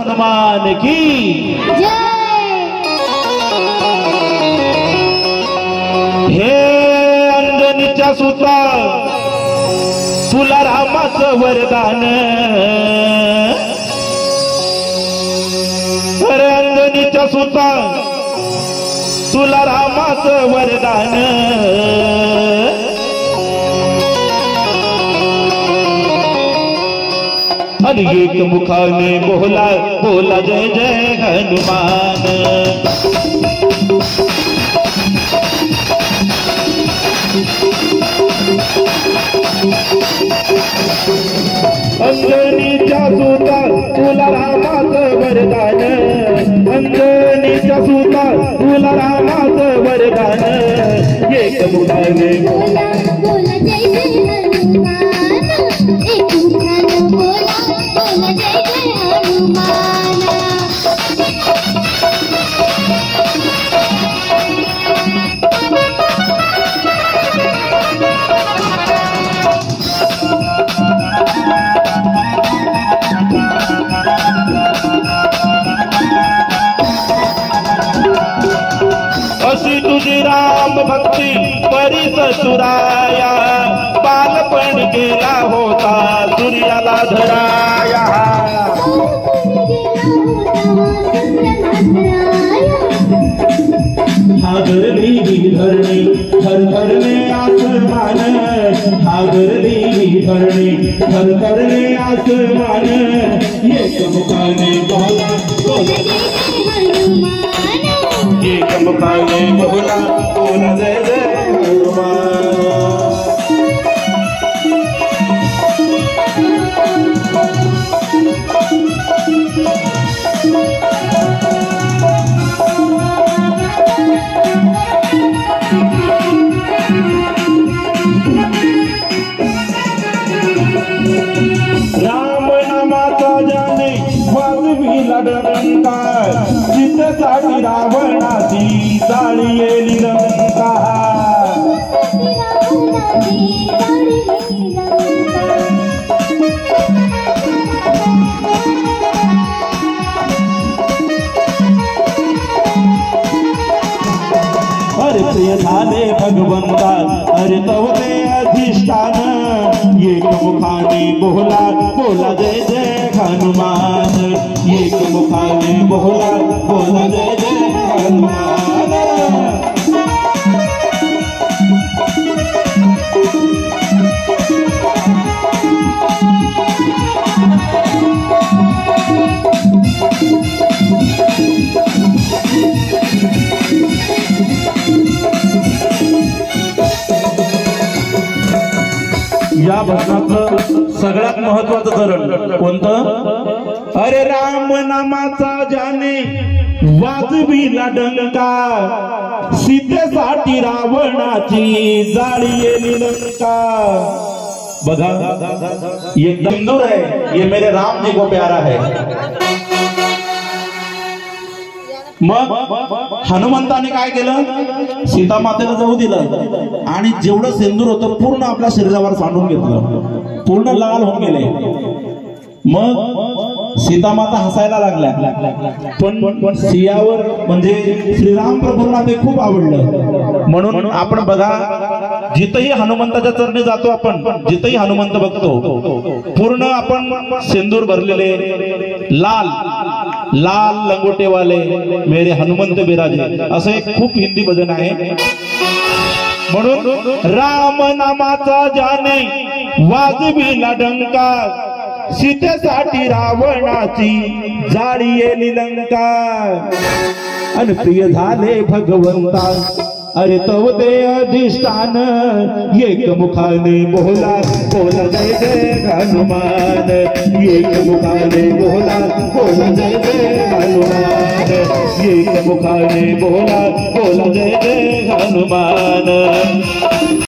हनुमान की हे अंजनीच्या सुता तुला रामाचं वरदान अरे अंजनीच्या सुता तुला रामाचं वरदान आणि एक मुखाने बोला बोला जय जय हनुमान अंजनीच्या सुता तुला रामाचं वरदान अंजनीच्या सुता तुला रामाचं वरदान एक मुखाने बोला बोला जय जय हनुमान एक मुखाने बोला बोला जय जय हनुमान अशी तुझी राम भक्ती परीस सुराया बालपण गेला होता सूर्याला धराया हागरली ही धरणी थरथरले आसमान हागरली ही धरणी थरथरले आसमान एक मुखाने बोला बोला एक मुखाने बोला बोला जय जय हनुमान राम नामाचा जाने वाजविला डंका जितेसाठी रावणाची जाळी येली लंका अरे प्रिय झाले भगवंता अरे तवते अधिष्ठान एक मुखाने बोला बोला जय जय हनुमान एक मुखाने बोला बोला जय जय हनुमान या भजनाचं सगळ्यात महत्वाचं धरण कोणतं अरे राम नामाचा जाने वाजविला डंका सीतेसाठी रावणाची जाळी येली लंका बघा एकदम सिंदूर है ये मेरे राम जी को प्यारा है मग हनुमंताने काय केलं सीता मातेला जाऊ दिलं आणि जेवढं सिंदूर होतं पूर्ण आपल्या शरीरावर सांडून घेतलं पूर्ण लाल होऊन गेले मग सीता माता हसायला लागल्या पण सियावर म्हणजे श्रीराम प्रभूंना ते खूप आवडलं म्हणून आपण बघा जिथेही हनुमंताच्या चरणी जातो आपण जिथेही हनुमंत बघतो पूर्ण आपण सिंदूर भरलेले लाल लाल लंगोटेवाले मेरे हनुमंत बिराजे असं एक खूप हिंदी भजन आहे म्हणून राम नामाचा जाने वाजविला डंका सीतेसाठी रावणाची जाळी येली लंका आणि प्रिय झाले भगवंता अरे तव दे अधिष्ठान एक मुखाने बोला बोला जय जय हनुमान एक मुखाने बोला बोला जय जय हनुमान एक मुखाने बोला बोला जय जय हनुमान।